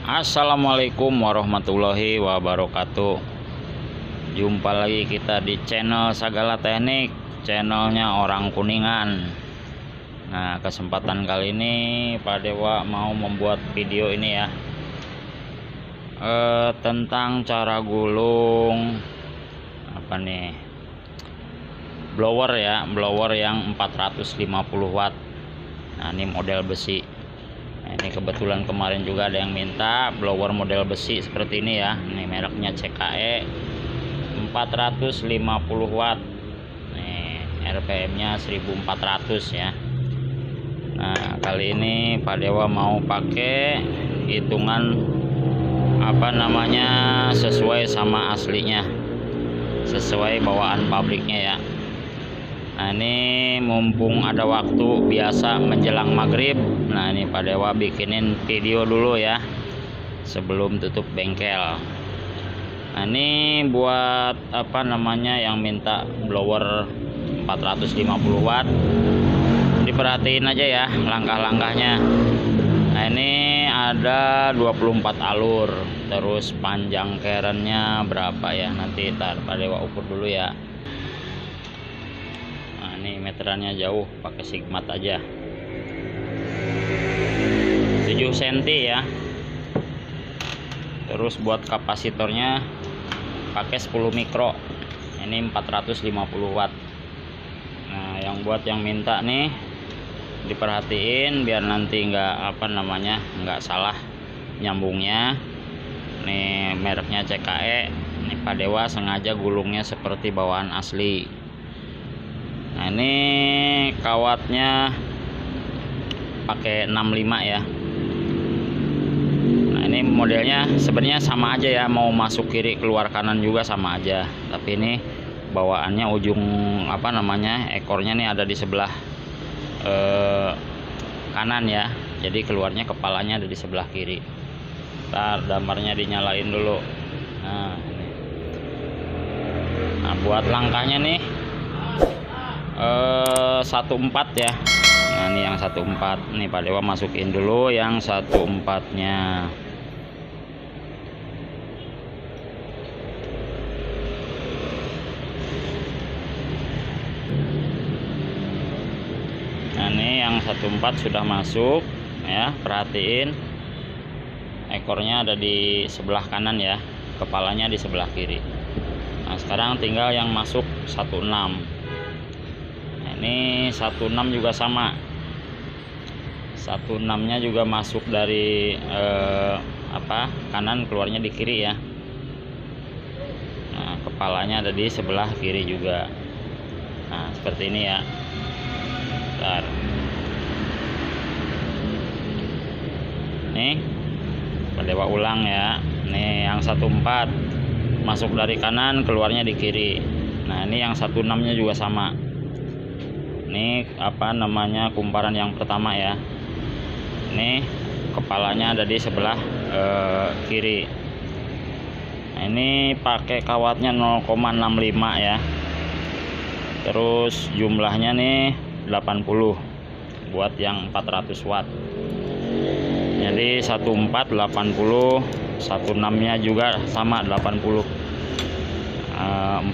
Assalamualaikum warahmatullahi wabarakatuh. Jumpa lagi kita di channel Sagala Teknik, channelnya orang Kuningan. Nah, kesempatan kali ini Pak Dewa mau membuat video ini ya, tentang cara gulung blower ya, blower yang 450 watt. Nah, ini model besi. Nah, ini kebetulan kemarin juga ada yang minta blower model besi seperti ini ya. Ini mereknya CKE 450 watt. Nih, RPM-nya 1400 ya. Nah, kali ini Pak Dewa mau pakai hitungan sesuai sama aslinya, sesuai bawaan pabriknya ya. Nah, ini mumpung ada waktu biasa menjelang maghrib. Nah, ini Pak Dewa bikinin video dulu ya sebelum tutup bengkel. Nah, ini buat yang minta blower 450 watt, diperhatiin aja ya langkah-langkahnya. Nah, ini ada 24 alur, terus panjang kerennya berapa ya, nanti ntar Pak Dewa ukur dulu ya. Ini meterannya jauh, pakai sigmat aja 7 cm ya. Terus buat kapasitornya pakai 10 mikro, ini 450 watt. Nah, yang minta nih diperhatiin biar nanti nggak salah nyambungnya. Nih mereknya CKE. Ini Pak Dewa sengaja gulungnya seperti bawaan asli. Nah, ini kawatnya pakai 65 ya. Nah, ini modelnya sebenarnya sama aja ya, mau masuk kiri keluar kanan juga sama aja. Tapi ini bawaannya ujung ekornya nih ada di sebelah kanan ya. Jadi keluarnya kepalanya ada di sebelah kiri. Ntar damarnya dinyalain dulu. Nah, buat langkahnya nih 14 ya. Nah, ini yang 14 nih Pak Dewa masukin dulu yang 14-nya. Nah, ini yang 14 sudah masuk ya, perhatiin ekornya ada di sebelah kanan ya, kepalanya di sebelah kiri. Nah, sekarang tinggal yang masuk 16. Ini 16 juga sama, 16-nya juga masuk dari kanan, keluarnya di kiri ya. Nah, kepalanya ada di sebelah kiri juga. Nah, seperti ini ya. Bentar. Nih Pak Dewa ulang ya. Nih yang 14 masuk dari kanan, keluarnya di kiri. Nah, ini yang 16-nya juga sama. Ini kumparan yang pertama ya. Ini kepalanya ada di sebelah kiri. Nah, ini pakai kawatnya 0,65 ya. Terus jumlahnya nih 80 buat yang 400 watt. Jadi 14 80, 16-nya juga sama 80.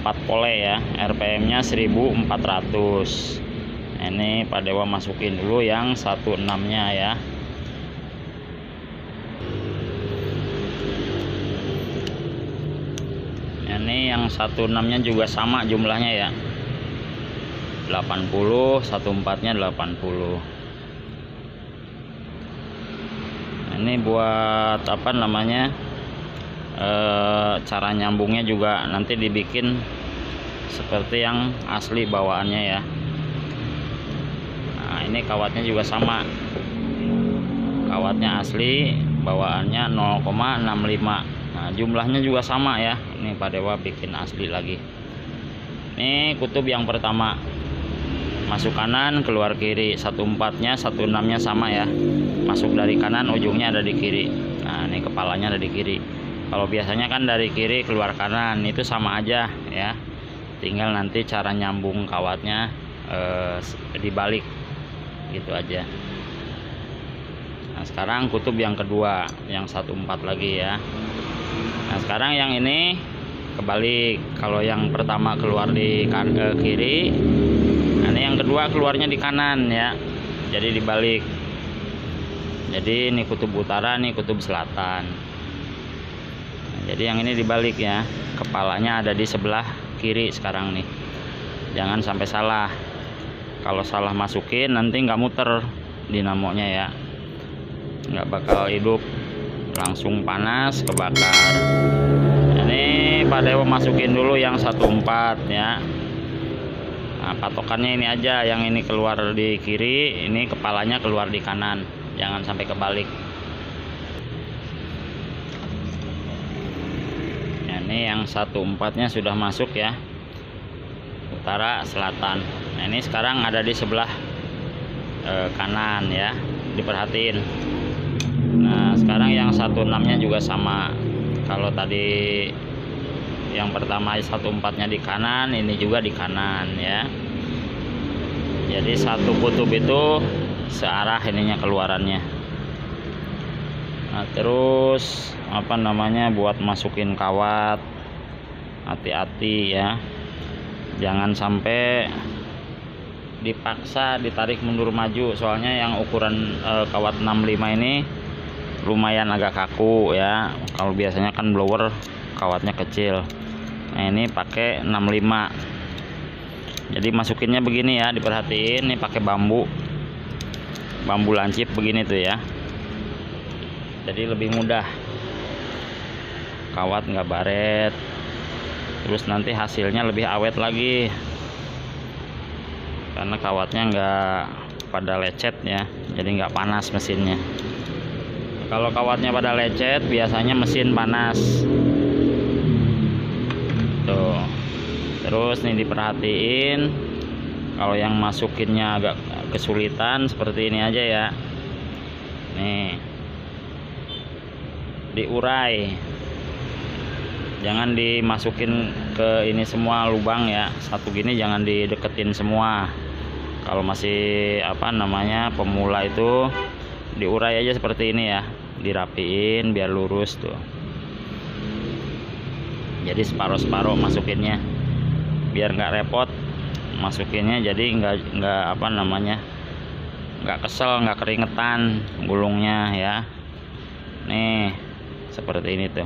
4 pole ya, RPM-nya 1400. Ini Pak Dewa masukin dulu yang 16-nya ya. Ini yang 16-nya juga sama jumlahnya ya, 80, 14-nya 80. Ini buat cara nyambungnya juga nanti dibikin seperti yang asli bawaannya ya. Nah, ini kawatnya juga sama, kawatnya asli, bawaannya 0,65. Nah, jumlahnya juga sama ya. Ini Pak Dewa bikin asli lagi. Ini kutub yang pertama masuk kanan, keluar kiri. 14-nya 16-nya sama ya, masuk dari kanan, ujungnya ada di kiri. Nah, ini kepalanya ada di kiri. Kalau biasanya kan dari kiri keluar kanan, itu sama aja ya. Tinggal nanti cara nyambung kawatnya dibalik gitu aja. Nah sekarang kutub yang kedua, yang 14 lagi ya. Nah sekarang yang ini kebalik. Kalau yang pertama keluar di kiri, nah ini yang kedua keluarnya di kanan ya. Jadi dibalik. Jadi ini kutub utara, ini kutub selatan. Nah, jadi yang ini dibalik ya. Kepalanya ada di sebelah kiri sekarang nih. Jangan sampai salah. Kalau salah masukin nanti nggak muter dinamonya ya. Nggak bakal hidup, langsung panas, kebakar. Ini Pak Dewo masukin dulu yang 14 ya. Nah patokannya ini aja, yang ini keluar di kiri, ini kepalanya keluar di kanan, jangan sampai kebalik. Nah, ini yang 14 nya sudah masuk ya, utara selatan. Nah ini sekarang ada di sebelah kanan ya, diperhatiin. Nah sekarang yang 16 nya juga sama. Kalau tadi yang pertama 14 nya di kanan, ini juga di kanan ya. Jadi satu kutub itu searah ininya keluarannya. Nah terus apa namanya, buat masukin kawat, hati-hati ya, jangan sampai dipaksa ditarik mundur maju. Soalnya yang ukuran kawat 65 ini lumayan agak kaku ya. Kalau biasanya kan blower kawatnya kecil. Nah ini pakai 65. Jadi masukinnya begini ya, diperhatiin. Ini pakai bambu lancip begini tuh ya. Jadi lebih mudah, kawat nggak baret. Terus nanti hasilnya lebih awet lagi, karena kawatnya nggak pada lecet ya. Jadi nggak panas mesinnya. Kalau kawatnya pada lecet biasanya mesin panas tuh. Terus nih diperhatiin, kalau yang masukinnya agak kesulitan seperti ini aja ya. Nih diurai, jangan dimasukin ke ini semua lubang ya. Satu gini jangan dideketin semua. Kalau masih apa namanya pemula itu diurai aja seperti ini ya, dirapiin biar lurus tuh. Jadi separuh-separuh masukinnya biar nggak repot masukinnya. Jadi nggak apa namanya, nggak kesel, nggak keringetan gulungnya ya. Nih seperti ini tuh.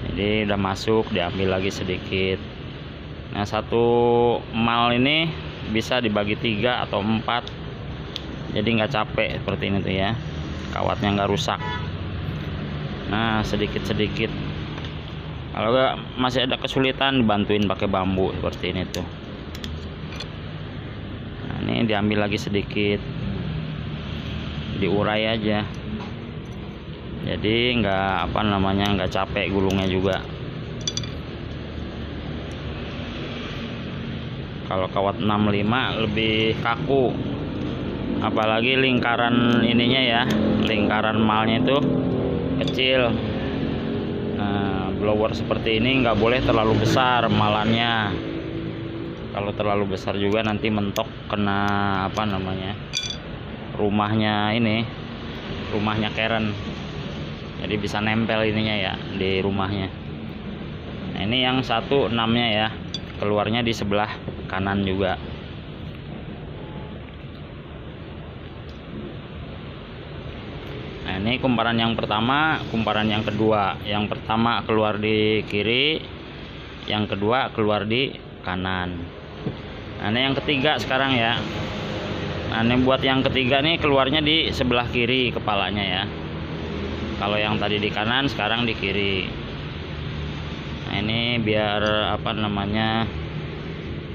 Jadi udah masuk, diambil lagi sedikit. Nah satu mal ini bisa dibagi 3 atau 4. Jadi nggak capek seperti ini tuh ya, kawatnya nggak rusak. Nah sedikit-sedikit. Kalau nggak masih ada kesulitan, dibantuin pakai bambu seperti ini tuh. Nah ini diambil lagi sedikit, diurai aja. Jadi nggak apa namanya, nggak capek gulungnya juga. Kalau kawat 65 lebih kaku, apalagi lingkaran ininya ya, lingkaran malnya itu kecil. Nah blower seperti ini nggak boleh terlalu besar malannya. Kalau terlalu besar juga nanti mentok kena apa namanya, rumahnya ini, rumahnya keren. Jadi bisa nempel ininya ya di rumahnya. Nah ini yang 16 nya ya, keluarnya di sebelah kanan juga. Nah ini kumparan yang pertama, kumparan yang kedua. Yang pertama keluar di kiri, yang kedua keluar di kanan. Nah ini yang ketiga sekarang ya. Nah ini buat yang ketiga nih keluarnya di sebelah kiri kepalanya ya. Kalau yang tadi di kanan, sekarang di kiri. Nah ini biar apa namanya,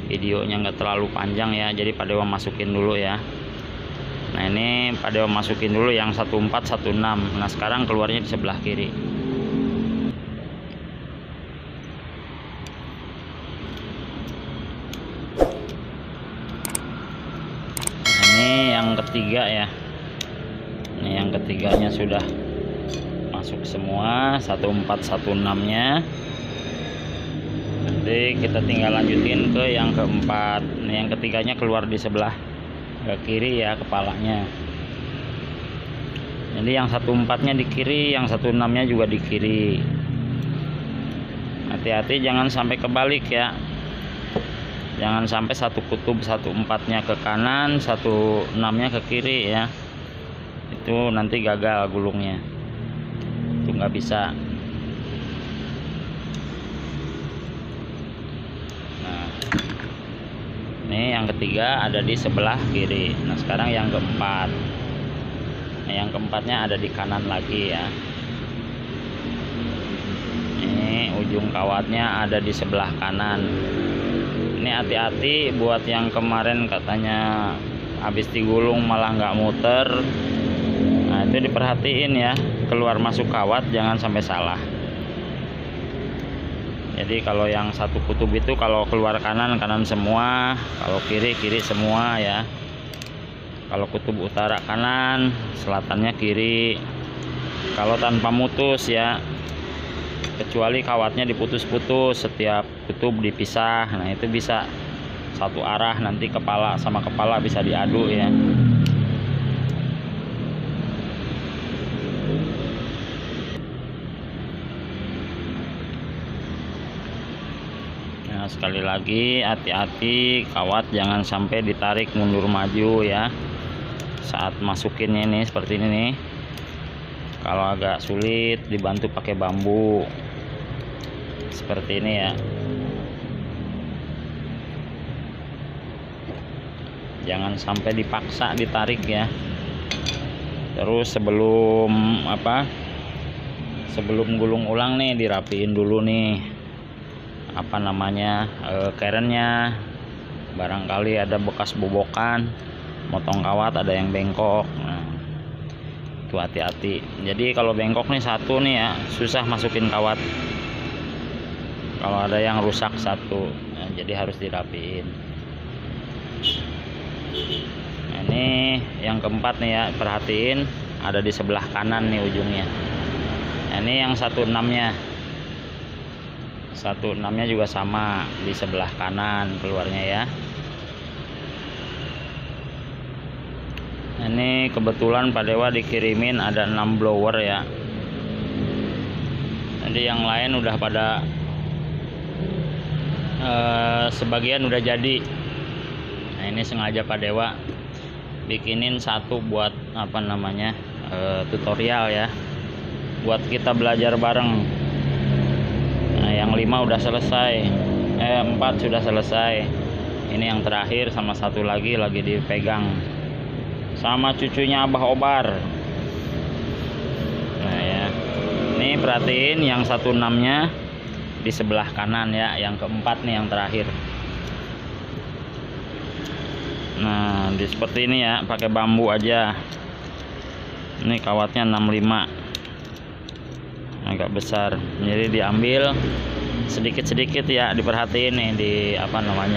videonya nggak terlalu panjang ya. Jadi Pak Dewa masukin dulu ya. Nah ini Pak Dewa masukin dulu yang 14, 16. Nah sekarang keluarnya di sebelah kiri. Nah, ini yang ketiga ya. Ini yang ketiganya sudah masuk semua, 14, 16 nya. Nanti kita tinggal lanjutin ke yang keempat. Ini yang ketiganya keluar di sebelah kiri ya kepalanya. Nah ini Pak Dewa masukin dulu yang 14, 16 nya. Nah sekarang keluarnya di sebelah kiri. Nah ini yang ketiganya sudah masuk semua, 14, 16 nya. Nanti kita tinggal lanjutin ke yang keempat. Ini yang ketiganya keluar di sebelah kiri ya kepalanya. Jadi yang 14-nya di kiri, yang 16-nya juga di kiri. Hati-hati jangan sampai kebalik ya. Jangan sampai satu kutub 14-nya ke kanan, 16-nya ke kiri ya. Itu nanti gagal gulungnya. Itu nggak bisa. Nah, ini yang ketiga ada di sebelah kiri. Nah, sekarang yang keempat. Nah, yang keempatnya ada di kanan lagi ya. Ini ujung kawatnya ada di sebelah kanan. Ini hati-hati buat yang kemarin katanya habis digulung malah nggak muter. Nah, itu diperhatiin ya, keluar masuk kawat jangan sampai salah. Jadi kalau yang satu kutub itu kalau keluar kanan semua, kalau kiri semua ya. Kalau kutub utara kanan, selatannya kiri. Kalau tanpa mutus ya, kecuali kawatnya diputus-putus, setiap kutub dipisah. Nah, itu bisa satu arah, nanti kepala sama kepala bisa diadu ya. Nah, sekali lagi hati-hati kawat jangan sampai ditarik mundur maju ya. Saat masukinnya ini seperti ini nih. Kalau agak sulit dibantu pakai bambu. Seperti ini ya. Jangan sampai dipaksa ditarik ya. Terus sebelum gulung ulang nih dirapiin dulu nih kerennya. Barangkali ada bekas bobokan, motong kawat ada yang bengkok. Nah, itu hati-hati. Jadi kalau bengkok nih satu nih ya, susah masukin kawat. Kalau ada yang rusak satu, nah, jadi harus dirapiin. Nah, ini yang keempat nih ya, perhatiin ada di sebelah kanan nih ujungnya. Nah, ini yang 16-nya. 16-nya juga sama di sebelah kanan keluarnya ya. Ini kebetulan Pak Dewa dikirimin ada 6 blower ya. Jadi yang lain udah pada sebagian udah jadi. Nah, ini sengaja Pak Dewa bikinin satu buat tutorial ya, buat kita belajar bareng. Nah, yang 5 udah selesai, 4 sudah selesai. Ini yang terakhir sama satu lagi dipegang sama cucunya Abah Obar. Nah ya, ini perhatiin yang 16-nya di sebelah kanan ya, yang keempat nih yang terakhir. Nah, seperti ini ya, pakai bambu aja. Ini kawatnya 65, agak besar, jadi diambil sedikit-sedikit ya, diperhatiin nih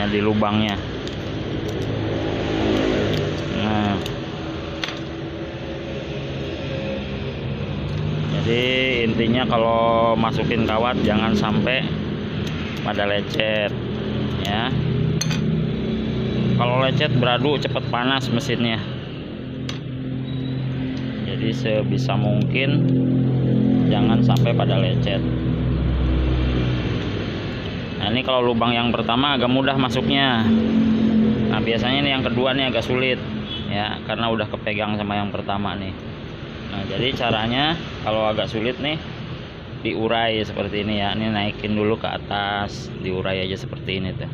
di lubangnya. Nah, jadi intinya kalau masukin kawat jangan sampai pada lecet ya. Kalau lecet beradu cepet panas mesinnya. Jadi sebisa mungkin jangan sampai pada lecet. Nah, ini kalau lubang yang pertama agak mudah masuknya. Nah, biasanya ini yang kedua nih agak sulit ya, karena udah kepegang sama yang pertama nih. Nah, jadi caranya kalau agak sulit nih diurai seperti ini ya. Ini naikin dulu ke atas, diurai aja seperti ini tuh.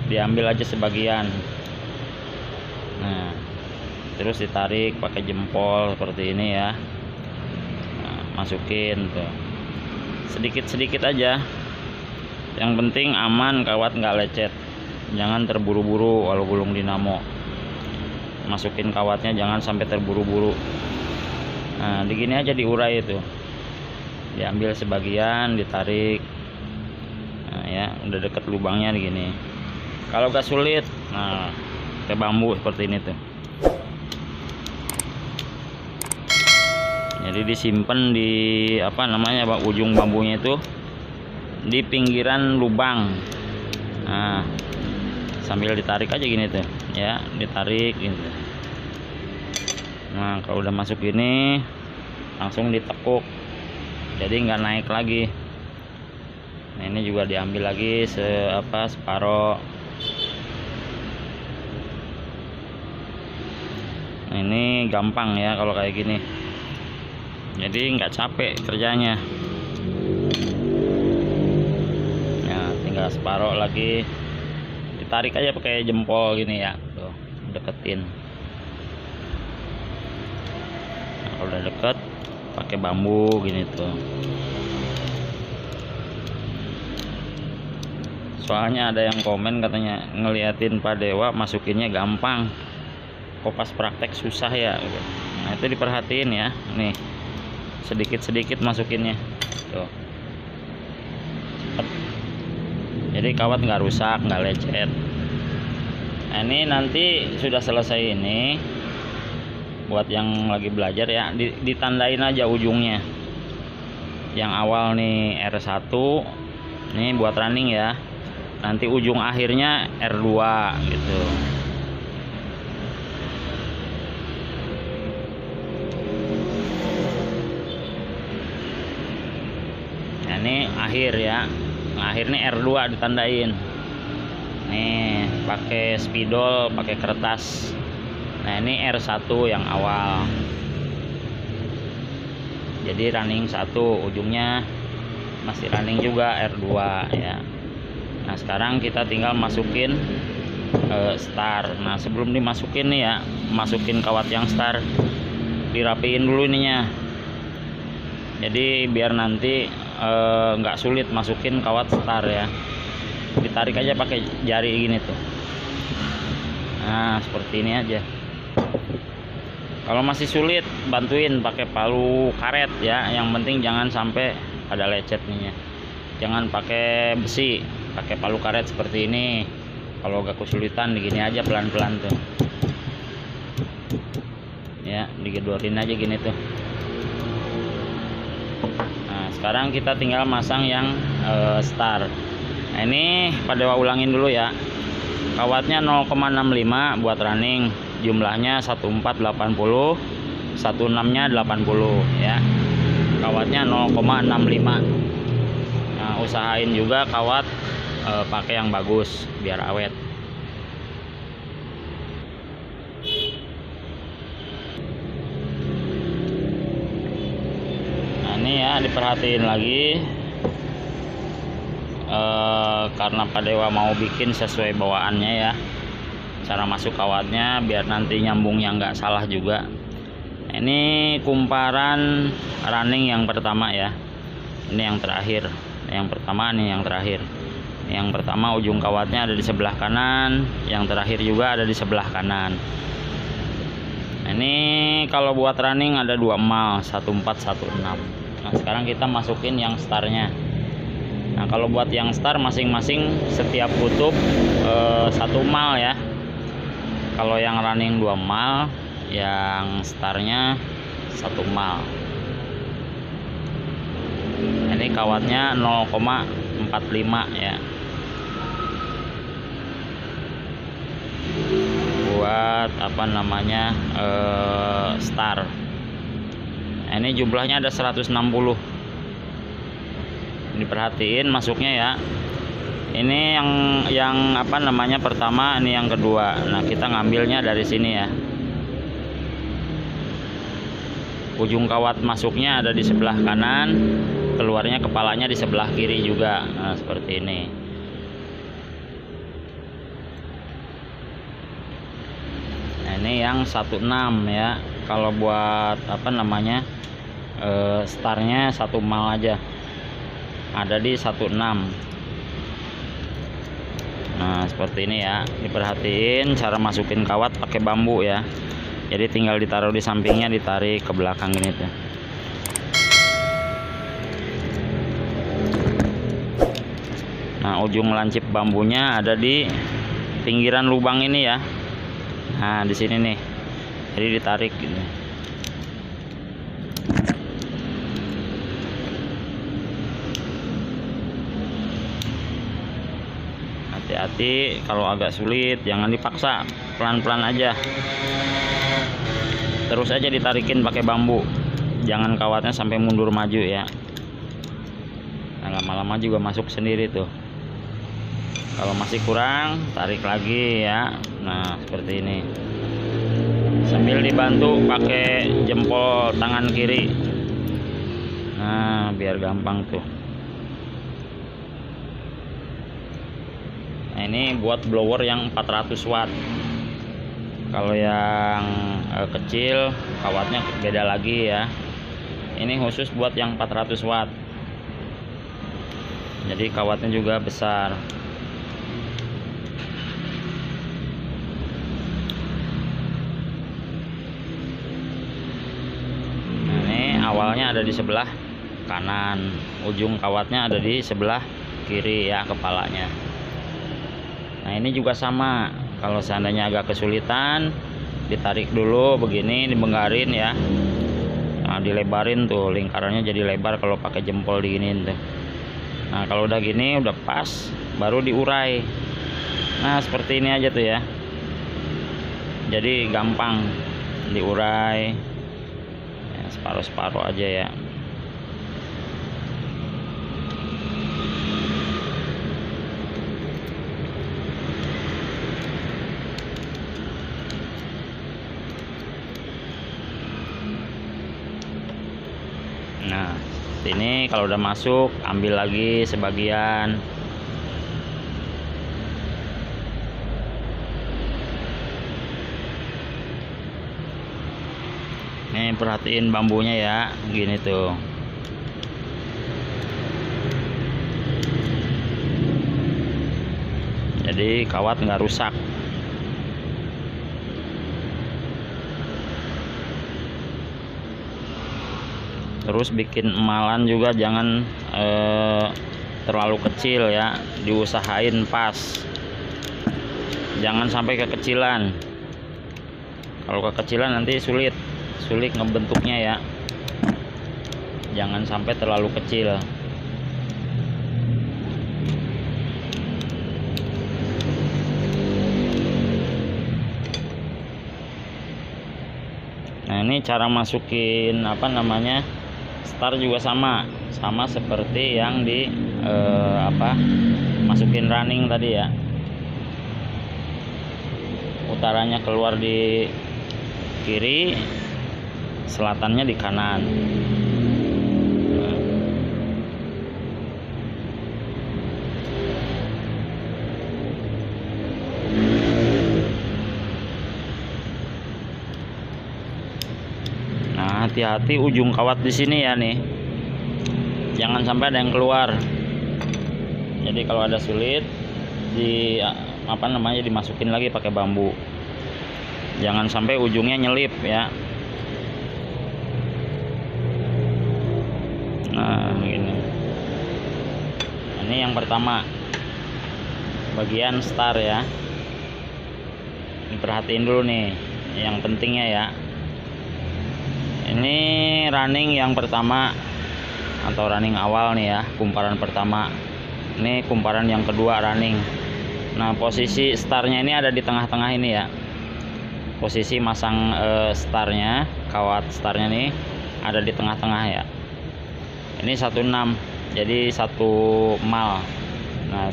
Diambil aja sebagian. Nah, terus ditarik pakai jempol seperti ini ya. Nah, masukin tuh sedikit-sedikit aja. Yang penting aman, kawat nggak lecet. Jangan terburu-buru kalau gulung dinamo. Masukin kawatnya jangan sampai terburu-buru. Nah, begini aja diurai itu. Diambil sebagian, ditarik. Nah ya, udah deket lubangnya begini. Kalau gak sulit, nah pakai bambu seperti ini tuh. Jadi disimpan di ujung bambunya itu di pinggiran lubang. Nah, sambil ditarik aja gini tuh ya, ditarik gitu. Nah kalau udah masuk ini langsung ditekuk, jadi nggak naik lagi. Nah ini juga diambil lagi separoh. Nah, ini gampang ya kalau kayak gini, jadi nggak capek kerjanya. Nah tinggal separoh lagi, ditarik aja pakai jempol gini ya, tuh deketin. Nah, kalau udah deket pakai bambu gini tuh. Soalnya ada yang komen katanya ngeliatin Pak Dewa masukinnya gampang, kok pas praktek susah ya gitu. Nah itu diperhatiin ya, nih sedikit-sedikit masukinnya tuh. Cepet. Jadi kawat nggak rusak, nggak lecet. Nah ini nanti sudah selesai ini, buat yang lagi belajar ya, ditandain aja ujungnya. Yang awal nih R1 nih buat running ya, nanti ujung akhirnya R2 gitu. Nah ini akhir ya, nah, akhir nih R2 ditandain nih pakai spidol, pakai kertas. Nah ini R1 yang awal, jadi running 1, ujungnya masih running juga R2 ya. Nah sekarang kita tinggal masukin star. Nah sebelum dimasukin nih ya, masukin kawat yang star, dirapiin dulu ininya, jadi biar nanti nggak sulit masukin kawat star ya. Ditarik aja pakai jari gini tuh. Nah seperti ini aja. Kalau masih sulit bantuin pakai palu karet ya, yang penting jangan sampai ada lecet nih ya. Jangan pakai besi, pakai palu karet seperti ini. Kalau agak kesulitan begini aja, pelan-pelan tuh ya, digedorin aja gini tuh. Nah sekarang kita tinggal masang yang star. Nah ini Pak Dewa ulangin dulu ya, kawatnya 0,65 buat running, jumlahnya 1480, 16 nya 80 ya, kawatnya 0,65. Nah usahain juga kawat pakai yang bagus biar awet. Nah ini ya diperhatiin lagi, karena Pak Dewa mau bikin sesuai bawaannya ya, cara masuk kawatnya biar nanti nyambungnya nggak salah juga. Ini kumparan running yang pertama ya, ini yang terakhir. Yang pertama nih yang terakhir. Yang pertama ujung kawatnya ada di sebelah kanan, yang terakhir juga ada di sebelah kanan. Nah, ini kalau buat running ada 2 mal, 1416. Nah sekarang kita masukin yang starnya. Nah kalau buat yang star masing-masing setiap kutub 1 mal ya. Kalau yang running 2 mal, yang starnya 1 mal. Ini kawatnya 0,45 ya, buat apa namanya star. Nah, ini jumlahnya ada 160. Diperhatiin masuknya ya. Ini yang apa namanya pertama, ini yang kedua. Nah kita ngambilnya dari sini ya. Ujung kawat masuknya ada di sebelah kanan, keluarnya kepalanya di sebelah kiri juga. Nah seperti ini. Nah ini yang 16 ya. Kalau buat apa namanya startnya 1 mal aja, ada di 16. Nah seperti ini ya, diperhatiin cara masukin kawat pakai bambu ya. Jadi tinggal ditaruh di sampingnya, ditarik ke belakang gini tuh. Nah ujung lancip bambunya ada di pinggiran lubang ini ya. Nah di sini nih, jadi ditarik gitu. Hati-hati kalau agak sulit, jangan dipaksa, pelan-pelan aja. terus aja ditarikin pakai bambu, jangan kawatnya sampai mundur maju ya. Nah, lama-lama juga masuk sendiri tuh. Kalau masih kurang, tarik lagi ya. Nah, seperti ini. Sambil dibantu pakai jempol tangan kiri. Nah, biar gampang tuh. Nah, ini buat blower yang 400 watt. Kalau yang kecil, kawatnya beda lagi ya. Ini khusus buat yang 400 watt. Jadi kawatnya juga besar. Nah, ini awalnya ada di sebelah kanan, ujung kawatnya ada di sebelah kiri ya, kepalanya. Nah, ini juga sama. Kalau seandainya agak kesulitan, ditarik dulu begini, dibenggarin ya. Nah, dilebarin tuh, lingkarannya jadi lebar kalau pakai jempol diginiin tuh. Nah, kalau udah gini udah pas, baru diurai. Nah, seperti ini aja tuh ya. Jadi gampang diurai ya, separuh-separuh aja ya. Nah, ini kalau udah masuk, ambil lagi sebagian. Nih, perhatiin bambunya ya, gini tuh. Jadi kawat nggak rusak. Terus bikin emalan juga jangan terlalu kecil ya, diusahain pas, jangan sampai kekecilan. Kalau kekecilan nanti sulit ngebentuknya ya. Jangan sampai terlalu kecil. Nah, ini cara masukin star juga sama seperti yang di masukin running tadi ya. Utaranya keluar di kiri, selatannya di kanan. Nah, hati-hati ujung kawat di sini ya nih, jangan sampai ada yang keluar. Jadi kalau ada sulit, dimasukin lagi pakai bambu. Jangan sampai ujungnya nyelip ya. Nah, ini yang pertama, bagian star ya. Ini perhatiin dulu nih, yang pentingnya ya. Ini running yang pertama atau running awal nih ya, kumparan pertama. Ini kumparan yang kedua running. Nah, posisi starnya ini ada di tengah-tengah ini ya. Posisi masang starnya, kawat starnya nih ada di tengah-tengah ya. Ini 16, jadi 1 mal. Nah,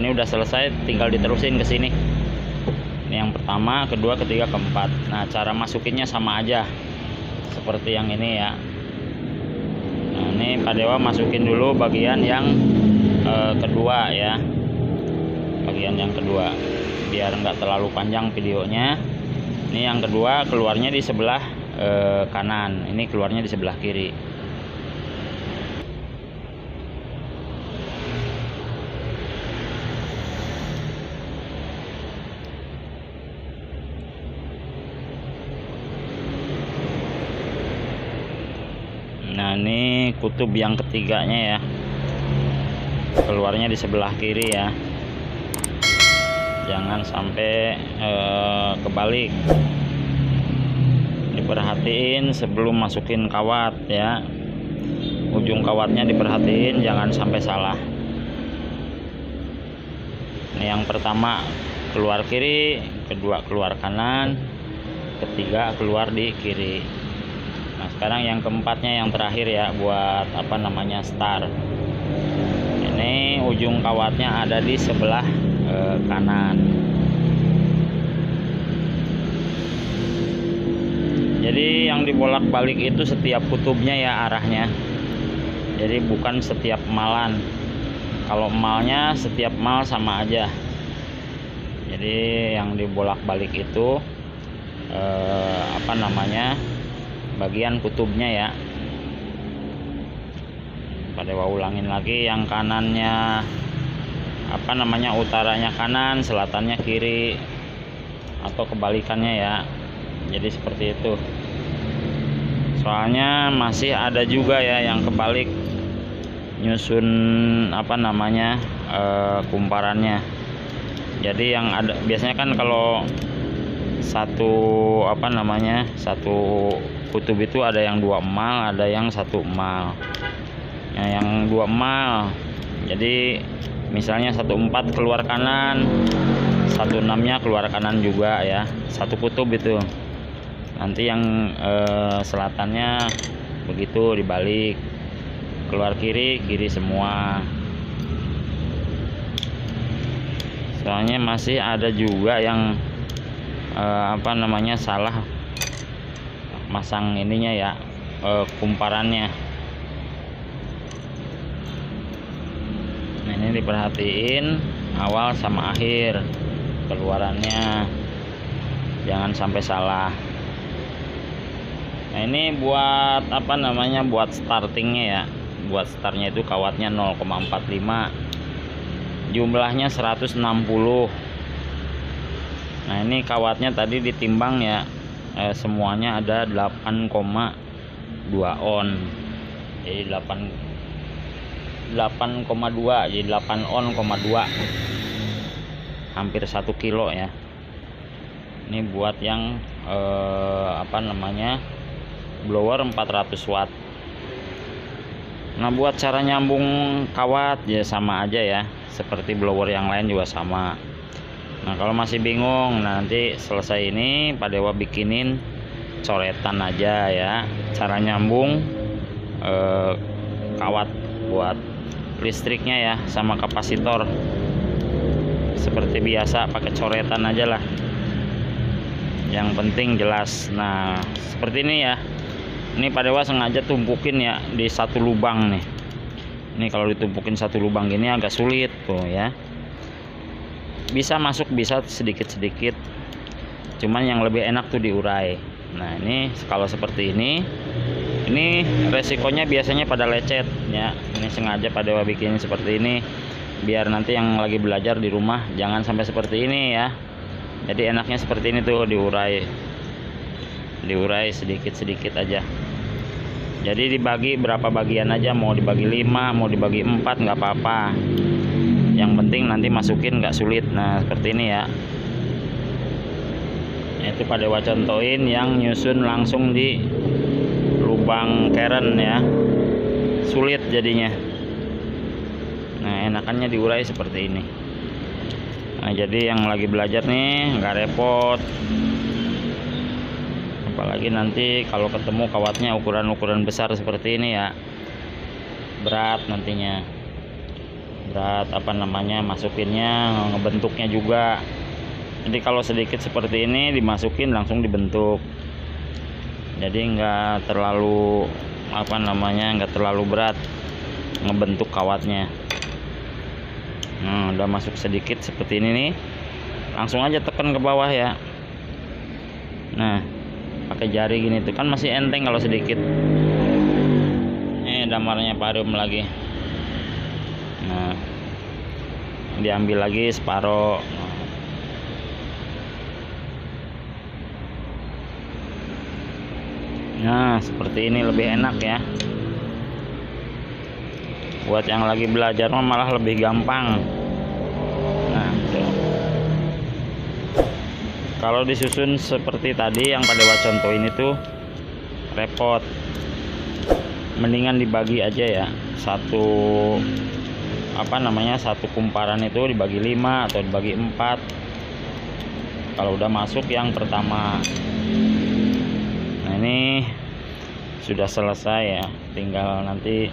ini udah selesai, tinggal diterusin ke sini. Ini yang pertama, kedua, ketiga, keempat. Nah, cara masukinnya sama aja seperti yang ini ya. Nah, ini Pak Dewa masukin dulu bagian yang kedua ya, bagian yang kedua biar nggak terlalu panjang videonya. Ini yang kedua, keluarnya di sebelah kanan, ini keluarnya di sebelah kiri. Nah, ini kutub yang ketiganya ya, keluarnya di sebelah kiri ya, jangan sampai kebalik. Diperhatiin sebelum masukin kawat ya, ujung kawatnya diperhatiin jangan sampai salah. Ini yang pertama keluar kiri, kedua keluar kanan, ketiga keluar di kiri. Nah sekarang yang keempatnya, yang terakhir ya, buat apa namanya, star. Ini ujung kawatnya ada di sebelah kanan. Jadi yang dibolak-balik itu setiap kutubnya ya arahnya. Jadi bukan setiap emalan. Kalau emalnya setiap emal sama aja. Jadi yang dibolak-balik itu apa namanya, bagian kutubnya ya. Pada ulangin lagi, yang kanannya apa namanya, utaranya kanan, selatannya kiri, atau kebalikannya ya. Jadi seperti itu. Soalnya masih ada juga ya yang kebalik, nyusun apa namanya, kumparannya. Jadi yang ada biasanya kan kalau satu apa namanya, satu kutub itu ada yang 2 emal, ada yang 1 emal. Nah, yang 2 emal, jadi misalnya 1/4 keluar kanan, 1/6-nya keluar kanan juga ya, satu kutub itu. Nanti yang selatannya begitu dibalik, keluar kiri, kiri semua. Soalnya masih ada juga yang apa namanya, salah masang ininya ya, kumparannya. Nah ini diperhatiin awal sama akhir keluarannya, jangan sampai salah. Nah ini buat apa namanya, buat startingnya ya. Buat startnya itu kawatnya 0,45, jumlahnya 160. Nah ini kawatnya tadi ditimbang ya, semuanya ada 8,2 on. Jadi 8,2, jadi 8 on,2, hampir 1 kilo ya. Ini buat yang apa namanya, blower 400 watt. Nah buat cara nyambung kawat ya sama aja ya, seperti blower yang lain juga sama. Nah kalau masih bingung, nanti selesai ini Pak Dewa bikinin coretan aja ya, cara nyambung kawat buat listriknya ya, sama kapasitor. Seperti biasa pakai coretan aja lah, yang penting jelas. Nah seperti ini ya. Ini Pak Dewa sengaja tumpukin ya di satu lubang nih. Ini kalau ditumpukin satu lubang gini agak sulit tuh ya. Bisa masuk, bisa sedikit-sedikit. Cuman yang lebih enak tuh diurai. Nah ini kalau seperti ini resikonya biasanya pada lecet ya. Ini sengaja Pak Dewa bikin seperti ini, biar nanti yang lagi belajar di rumah jangan sampai seperti ini ya. Jadi enaknya seperti ini tuh, diurai sedikit-sedikit aja. Jadi dibagi berapa bagian aja, mau dibagi 5, mau dibagi 4, nggak apa-apa. Yang penting nanti masukin nggak sulit. Nah seperti ini ya. Itu Pak Dewa contohin yang nyusun langsung di lubang keren ya, sulit jadinya. Nah enakannya diurai seperti ini. Nah jadi yang lagi belajar nih nggak repot. Apalagi nanti kalau ketemu kawatnya ukuran-ukuran besar seperti ini ya, berat nantinya, berat apa namanya, masukinnya, ngebentuknya juga. Jadi kalau sedikit seperti ini dimasukin langsung dibentuk, jadi nggak terlalu apa namanya, nggak terlalu berat ngebentuk kawatnya. Nah udah masuk sedikit seperti ini nih, langsung aja tekan ke bawah ya. Nah pakai jari gini tuh kan masih enteng kalau sedikit. Damarnya parum lagi. Nah diambil lagi separoh. Nah seperti ini lebih enak ya. Buat yang lagi belajar malah lebih gampang. Nah tuh. Kalau disusun seperti tadi yang Pak Dewa contohin itu repot. Mendingan dibagi aja ya. Satu apa namanya, satu kumparan itu dibagi 5 atau dibagi 4. kalau udah masuk yang pertama. Nah ini sudah selesai ya, tinggal nanti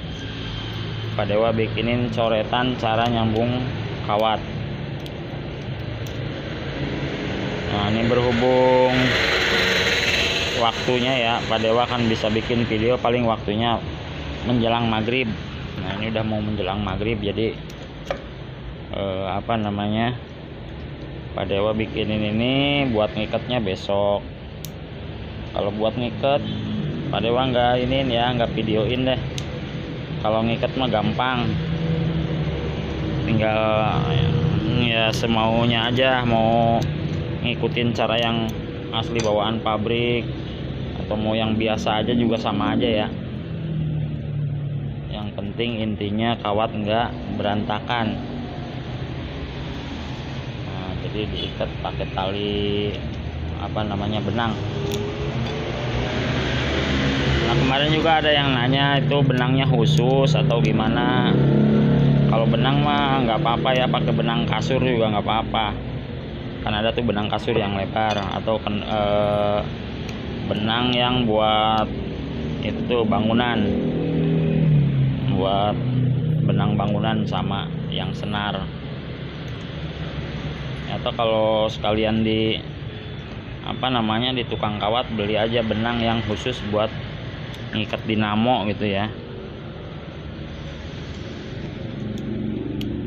Pak Dewa bikinin coretan cara nyambung kawat. Nah ini berhubung waktunya ya, Pak Dewa kan bisa bikin video paling waktunya menjelang maghrib. Nah ini udah mau menjelang maghrib, jadi Pak Dewa bikinin ini buat ngikatnya besok. Kalau buat ngikat Pak Dewa nggak videoin deh. Kalau ngikat mah gampang, tinggal ya semaunya aja, mau ngikutin cara yang asli bawaan pabrik atau mau yang biasa aja juga sama aja ya. Yang penting intinya kawat nggak berantakan. Nah jadi diikat pakai tali benang. Nah kemarin juga ada yang nanya itu benangnya khusus atau gimana. Kalau benang mah nggak apa-apa ya, pakai benang kasur juga nggak apa-apa. Kan ada tuh benang kasur yang lebar, atau benang yang buat itu bangunan, buat benang bangunan sama yang senar. Atau kalau sekalian di di tukang kawat beli aja benang yang khusus buat ngikat dinamo gitu ya.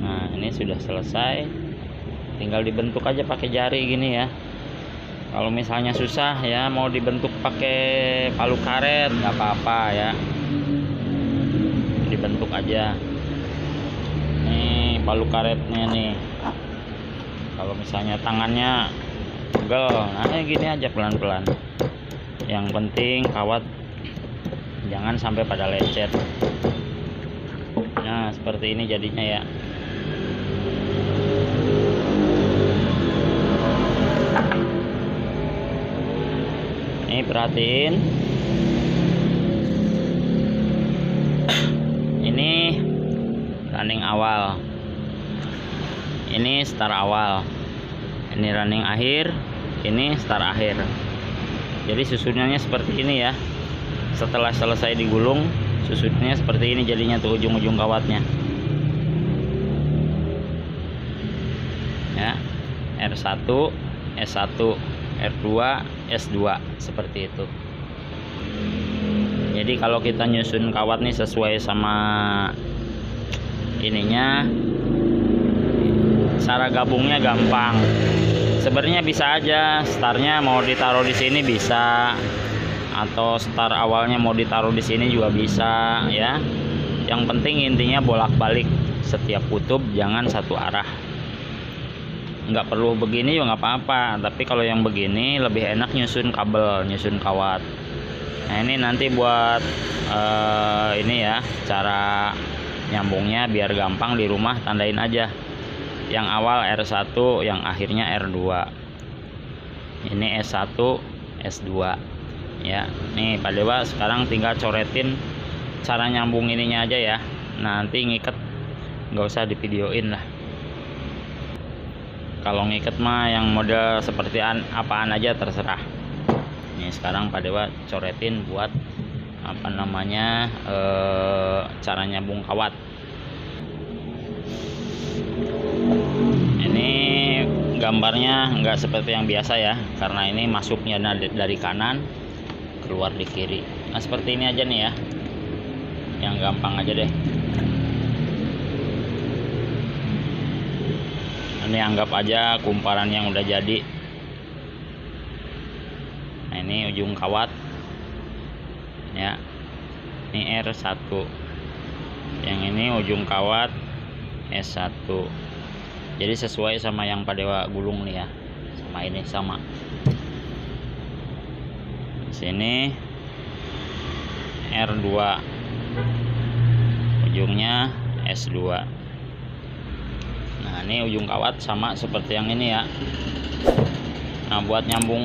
Nah ini sudah selesai, tinggal dibentuk aja pakai jari gini ya. Kalau misalnya susah ya, mau dibentuk pakai palu karet nggak apa-apa ya, dibentuk aja. Nih palu karetnya nih, kalau misalnya tangannya pegel, nah gini aja pelan-pelan. Yang penting kawat jangan sampai pada lecet. Nah seperti ini jadinya ya. Ini perhatiin, ini running awal, ini start awal, ini running akhir, ini start akhir. Jadi susunannya seperti ini ya. Setelah selesai digulung, susunannya seperti ini jadinya tuh ujung-ujung kawatnya ya. R1, S1, R2, S2 seperti itu. Jadi kalau kita nyusun kawat nih sesuai sama ininya, cara gabungnya gampang. Sebenarnya bisa aja startnya mau ditaruh di sini bisa, atau start awalnya mau ditaruh di sini juga bisa ya. Yang penting intinya bolak-balik setiap kutub, jangan satu arah. Nggak perlu begini juga nggak apa-apa, tapi kalau yang begini lebih enak nyusun kabel, nyusun kawat. Nah ini nanti buat ini ya, cara nyambungnya biar gampang di rumah tandain aja. Yang awal R1, yang akhirnya R2. Ini S1, S2 ya. Nih Pak Dewa sekarang tinggal coretin cara nyambung ininya aja ya. Nanti ngiket nggak usah divideoin lah. Kalau ngiket mah yang model seperti apaan aja terserah. Nih sekarang Pak Dewa coretin buat cara nyambung kawat. Ini gambarnya nggak seperti yang biasa ya, karena ini masuknya dari kanan keluar di kiri. Nah seperti ini aja nih ya, yang gampang aja deh. Ini anggap aja kumparan yang udah jadi. Nah ini ujung kawat ya, ini R1, yang ini ujung kawat S1. Jadi sesuai sama yang Pak Dewa gulung nih ya, sama ini sama. Sini R2, ujungnya S2. Nah ini ujung kawat sama seperti yang ini ya. Nah buat nyambung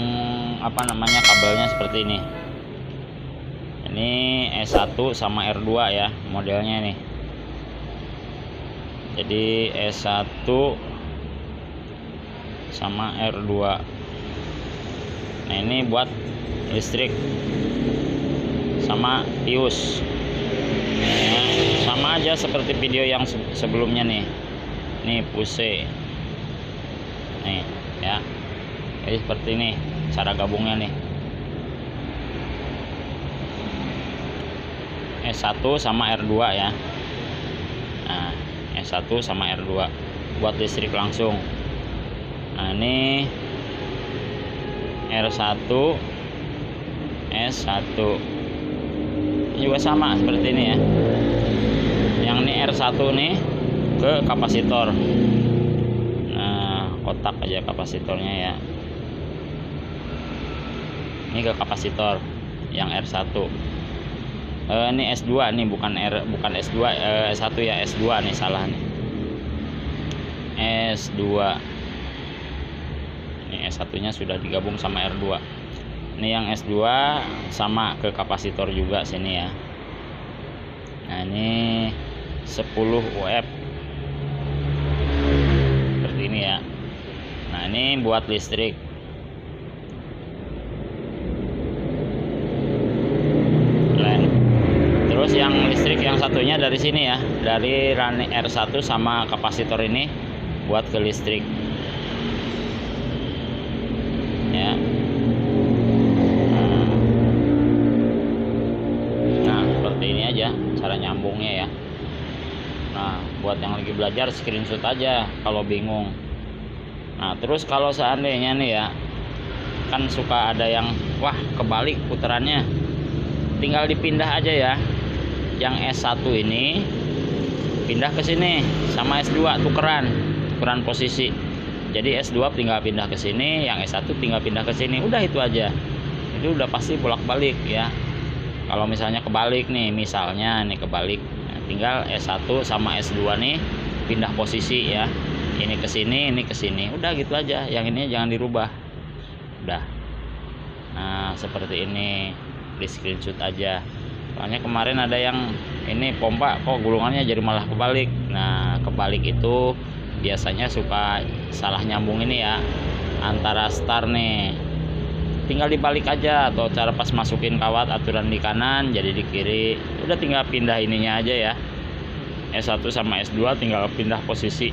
kabelnya seperti ini. Ini S1 sama R2 ya modelnya nih. Jadi S1 sama R2. Nah ini buat listrik sama pius. Nah, sama aja seperti video yang sebelumnya nih. Ini puse nih ya. Jadi seperti ini cara gabungnya nih. S1 sama R2 ya. Nah S1 sama R2 buat listrik langsung. Nah ini R1 S1 juga sama seperti ini ya. Yang ini R1 nih ke kapasitor. Nah kotak aja kapasitornya ya. Ini ke kapasitor yang R1. Ini S2 nih, bukan S2, S1 ya, S2 nih, salah nih. S2. Ini S1 nya sudah digabung sama R2. Ini yang S2 sama ke kapasitor juga sini ya. Nah ini 10 UF seperti ini ya. Nah ini buat listrik. Terus yang listrik yang satunya dari sini ya, dari running R1 sama kapasitor ini buat ke listrik ya. Nah seperti ini aja cara nyambungnya ya. Nah buat yang lagi belajar screenshot aja kalau bingung. Nah terus kalau seandainya nih ya, kan suka ada yang wah kebalik putarannya, tinggal dipindah aja ya. Yang S1 ini pindah ke sini sama S2, tukeran posisi. Jadi S2 tinggal pindah ke sini, yang S1 tinggal pindah ke sini. Udah itu aja. Itu udah pasti bolak-balik ya. Kalau misalnya kebalik nih, misalnya nih kebalik, nah, tinggal S1 sama S2 nih pindah posisi ya. Ini ke sini, ini ke sini. Udah gitu aja. Yang ini jangan dirubah. Udah. Nah, seperti ini. Di screenshot aja. Soalnya kemarin ada yang ini pompa kok gulungannya jadi malah kebalik. Nah kebalik itu biasanya suka salah nyambung ini ya, antara star nih tinggal dibalik aja, atau cara pas masukin kawat aturan di kanan jadi di kiri. Udah tinggal pindah ininya aja ya, S1 sama S2 tinggal pindah posisi.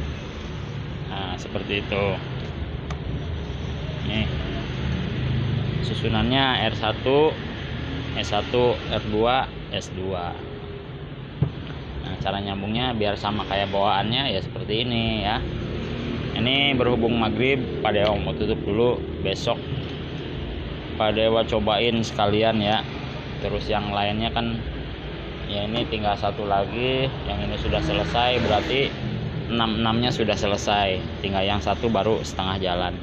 Nah seperti itu. Nih susunannya R1 S1 R2 S2. Nah cara nyambungnya biar sama kayak bawaannya ya seperti ini ya. Ini berhubung maghrib, Pak Dewa mau tutup dulu. Besok Pak Dewa cobain sekalian ya. Terus yang lainnya kan ya ini tinggal satu lagi. Yang ini sudah selesai, berarti 6-6-nya sudah selesai. Tinggal yang satu baru setengah jalan.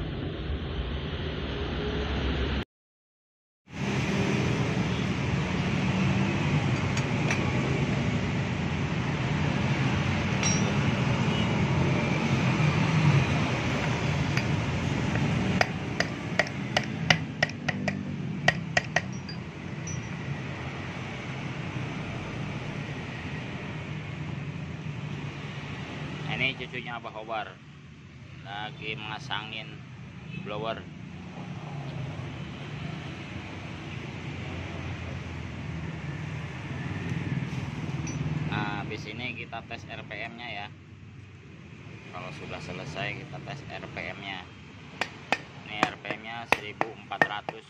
Ini cucunya Abah Hobar lagi mengasangin blower. Nah habis ini kita tes RPM nya ya. Kalau sudah selesai kita tes RPM nya. Ini RPM nya 1400.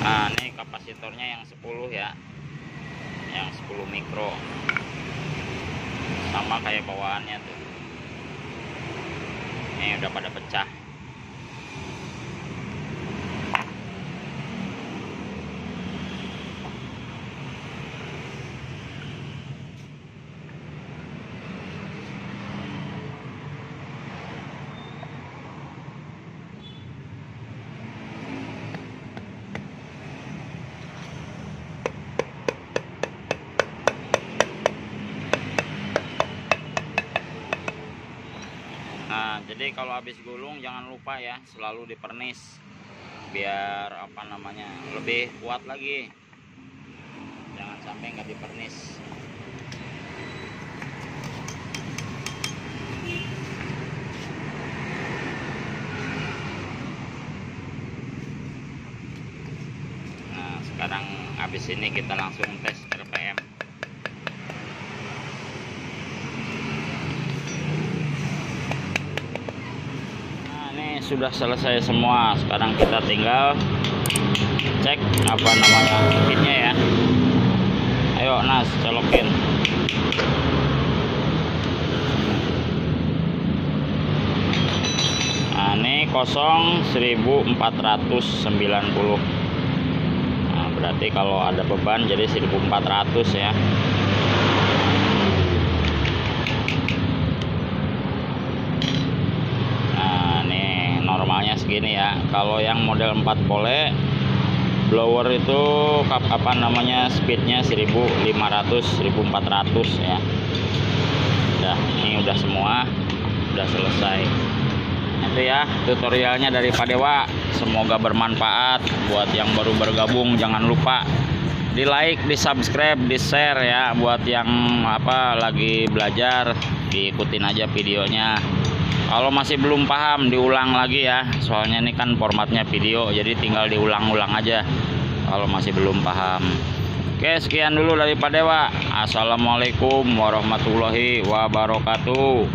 Nah ini kapasitornya yang 10 ya, yang 10 mikro, sama kayak bawaannya tuh. Ini udah pada pecah. Nah jadi kalau habis gulung jangan lupa ya selalu dipernis biar apa namanya lebih kuat lagi, jangan sampai nggak dipernis. Nah sekarang habis ini kita langsung tes RPM. Sudah selesai semua, sekarang kita tinggal cek apa namanya speednya ya. Ayo Nas, colokin. Nah ini kosong 1490. Nah berarti kalau ada beban jadi 1400 ya. Normalnya segini ya. Kalau yang model 4 pole blower itu apa namanya speednya 1500 1400 ya. Udah, ini udah semua, udah selesai. Itu ya tutorialnya dari Pak Dewa, semoga bermanfaat buat yang baru bergabung. Jangan lupa di like, di subscribe, di share ya, buat yang apa lagi belajar diikutin aja videonya. Kalau masih belum paham diulang lagi ya, soalnya ini kan formatnya video, jadi tinggal diulang-ulang aja kalau masih belum paham. Oke, sekian dulu dari Pak Dewa. Assalamualaikum warahmatullahi wabarakatuh.